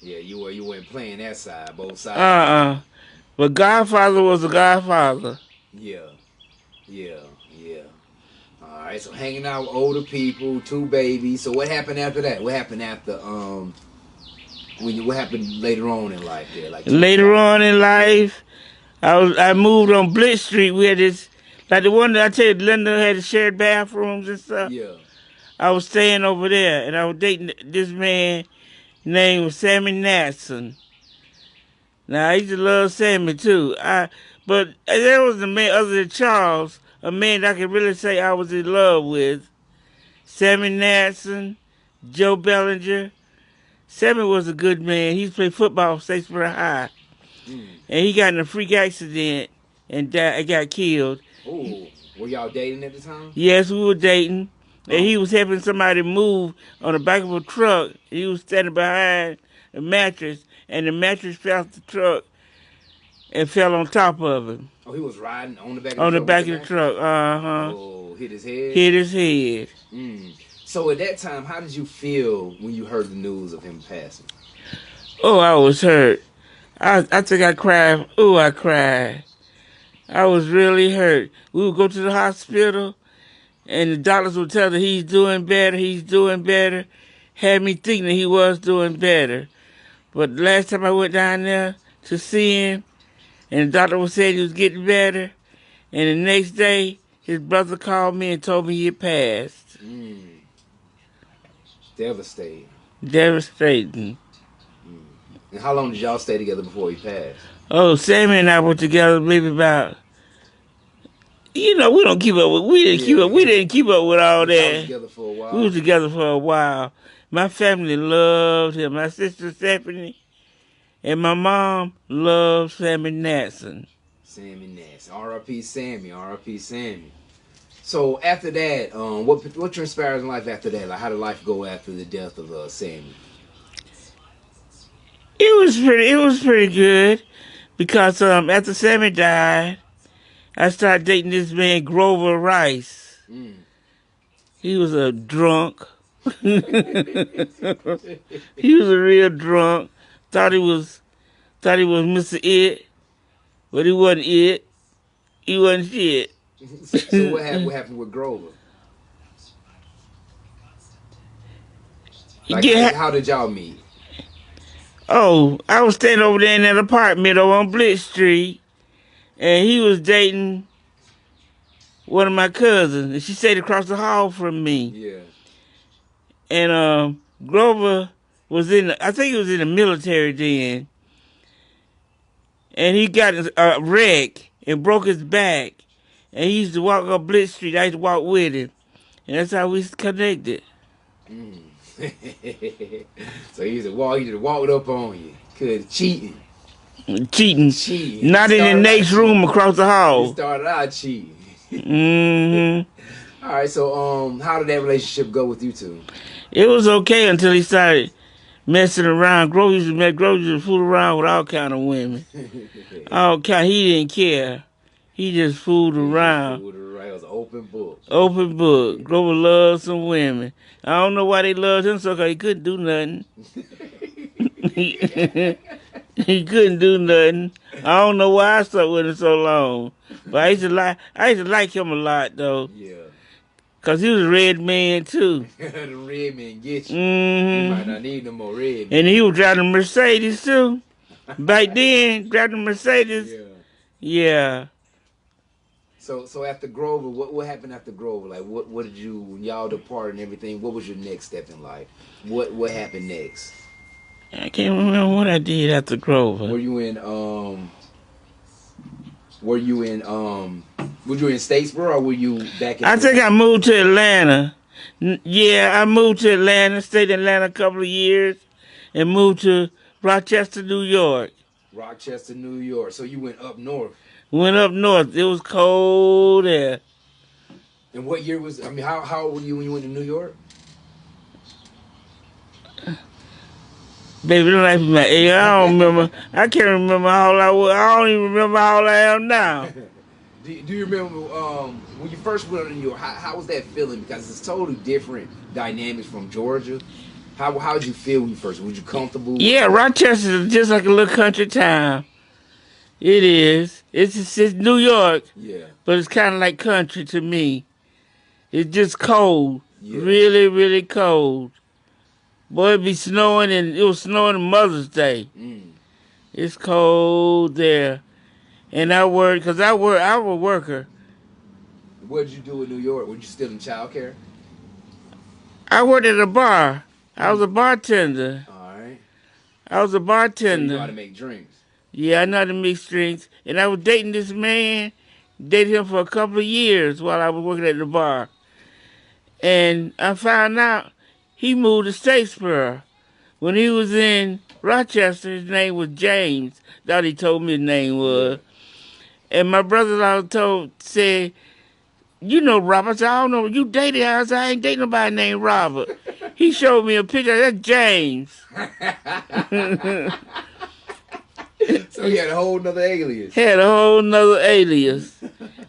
Yeah, you weren't playing that side, both sides. Uh-uh. But Godfather was a Godfather. Yeah, yeah, yeah. All right, so hanging out with older people, two babies. So what happened after that? What happened after what happened later on in life there, like towards Later college? on in Yeah, life, I moved on Blitz Street. We had this, like the one that I tell you, Linda had shared bathrooms and stuff. yeah. I was staying over there, and I was dating this man named was Sammy Natson. Now I used to love Sammy too. But there was a man other than Charles, a man that I could really say I was in love with. Sammy Natson, Joe Bellinger. Sammy was a good man. He used to play football at Statesboro High, Mm. and he got in a freak accident and died, got killed. Oh, were y'all dating at the time? Yes, we were dating, and Oh, he was helping somebody move on the back of a truck. He was standing behind a mattress, and the mattress fell off the truck and fell on top of him. oh, he was riding on the back of the On the truck with the back of the mattress. truck, uh-huh. Oh, hit his head. Hit his head. Mm. So at that time, how did you feel when you heard the news of him passing? Oh, I was hurt. I think I cried. Oh, I cried. I was really hurt. We would go to the hospital, and the doctors would tell her he's doing better, he's doing better. Had me thinking that he was doing better. But the last time I went down there to see him, and the doctor was saying he was getting better, and the next day, his brother called me and told me he had passed. Mm. Devastating. Devastating. Mm. And how long did y'all stay together before he passed? Oh, Sammy and I were together maybe about, we don't keep up with, we Yeah, didn't keep up with all but y'all was that. together for a We was while. together for a while. My family loved him. My sister Stephanie and my mom loved Sammy Natson. Sammy Nass, R.I.P. Sammy, R.I.P. Sammy. So after that, what transpired in life after that? Like, how did life go after the death of Sammy? It was pretty good because after Sammy died, I started dating this man Grover Rice. Mm. He was a drunk. He was a real drunk. Thought he was thought he was Mr. It, but he wasn't it. He wasn't shit. So what happened? What happened with Grover? Like, Yeah. how did y'all meet? Oh, I was staying over there in that apartment over on Blitz Street, and he was dating one of my cousins, and she stayed across the hall from me. Yeah. And Grover was I think he was in the military then, and he got a wreck and broke his back, and he used to walk up Blitz Street. I used to walk with him, and that's how we connected. Mm. So he just walked up on you, cause cheating, Cheating, cheating. He not in the started out next cheating. room across the He hall. started out cheating. Hmm. All right. So how did that relationship go with you two? It was okay until he started messing around. Grover used to fool around with all kind of women. All kind. He didn't care. He just fooled He just around. fooled around. It was an open book. Open book. Grover loved some women. I don't know why they loved him so, cause he couldn't do nothing. He couldn't do nothing. I don't know why I stuck with him so long. But I used to like him a lot though. Yeah. Cause he was a red man too. The red man get you. You might Hmm. not need no more red And men. he was driving a Mercedes too. Back then, driving a Mercedes. Yeah. Yeah. So after Grover, what happened after Grover? Like what did you when y'all departed and everything? What was your next step in life? What happened next? I can't remember what I did after Grover. Were you in were you in Statesboro or were you back in I think I Atlanta? moved to Atlanta. Yeah, I moved to Atlanta, stayed in Atlanta a couple of years, and moved to Rochester, New York. Rochester, New York. So you went up north. Went up north. It was cold there. And what year was I mean how old were you when you went to New York? Baby, don't ask me my age. I don't remember. I can't remember how old I was. I don't even remember how old I am now. Do you remember when you first went to New York? How was that feeling? Because it's totally different dynamics from Georgia. How'd you feel when you first? Was you comfortable? Yeah, Rochester is just like a little country town. It is. It's New York, Yeah. but it's kind of like country to me. It's just cold. Yeah. Really, really cold. Boy, it be snowing, and it was snowing on Mother's Day. It's cold there. And I work, because I was a worker. What did you do in New York? Were you still in childcare? I worked at a bar. I was a bartender. All right. I was a So bartender. you know how to make drinks. Yeah, I know how to mix drinks. And I was dating this man, dated him for a couple of years while I was working at the bar. And I found out he moved to Statesboro. When he was in Rochester, his name was James. That's what he told me his name was. And my brother-in-law said, you know Robert. I said, I don't know. You dated him. I said, I ain't dating nobody named Robert. He showed me a picture. That's James. So he had a whole nother alias. Had a whole nother alias.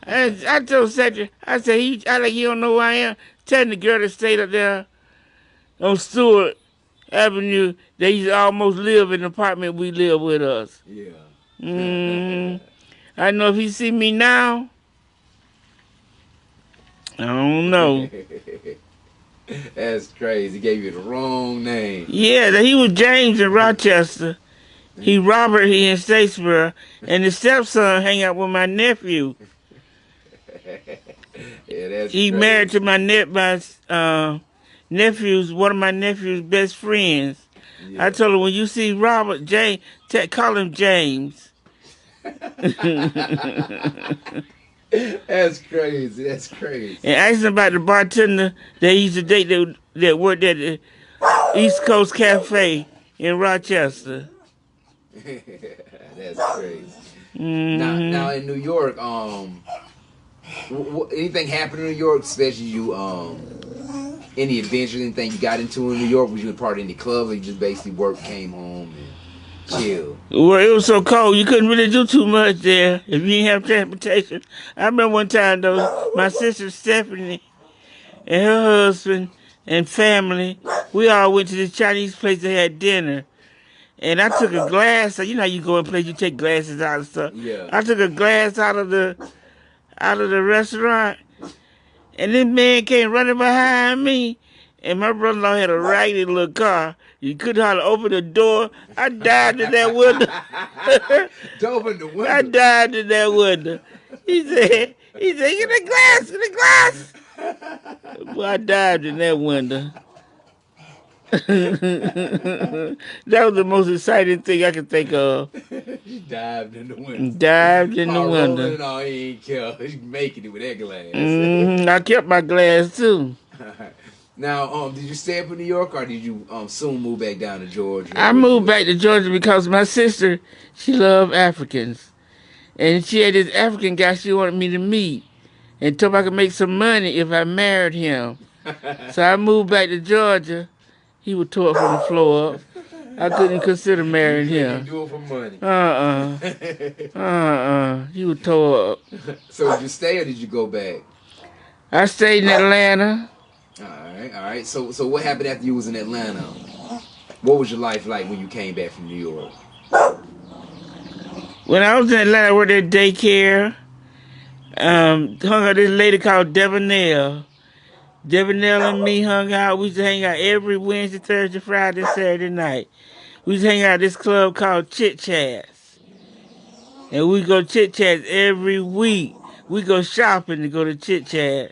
I told Cedric, I said, I like you don't know who I am. Telling the girl that stayed up there on Stewart Avenue, they used to almost live in the apartment we live with us. Yeah. I know if he see me now, I don't know. That's crazy. He gave you the wrong name. Yeah, he was James in Rochester. He Robert here in Statesboro, and his stepson hang out with my nephew. Yeah, that's he crazy. married to my nephew's, one of my nephew's best friends. Yeah. I told him, when you see Robert, James, call him James. That's crazy. That's crazy. And asked him about the bartender that he used to date that worked at the East Coast Cafe in Rochester. That's crazy. Now in New York, anything happened in New York, especially you, any adventures, anything you got into in New York? Was you a part of any clubs, or you just basically worked, came home, and chilled? Well, it was so cold, you couldn't really do too much there if you didn't have transportation. I remember one time, though, my sister Stephanie and her husband and family, we all went to this Chinese place that had dinner. And I took a glass. You know how you go in place, you take glasses out and stuff. Yeah. I took a glass out of the restaurant, and this man came running behind me. And my brother-in-law had a raggedy little car. You couldn't hardly open the door. I dived in that window. Dove in the window. I dived in that window. He said, get the glass. Well, I dived in that window. That was the most exciting thing I could think of. You dived in the window. Dived in the window. No, he ain't care. He's making it with that glass. I kept my glass too. Now, did you stay up in New York, or did you soon move back down to Georgia? I moved back to Georgia because my sister, she loved Africans, and she had this African guy she wanted me to meet, and told me I could make some money if I married him. So I moved back to Georgia. He was tore from the floor up. I couldn't consider marrying him. You do it for money. He was tore up. So did you stay or did you go back? I stayed in Atlanta. All right. So what happened after you was in Atlanta? What was your life like when you came back from New York? When I was in Atlanta, I worked at daycare. Hung out with this lady called Debonair. Debonair and me hung out. We used to hang out every Wednesday, Thursday, Friday, Saturday night. We used to hang out at this club called Chit Chats. And we go Chit Chats every week. We go shopping to go to Chit Chat.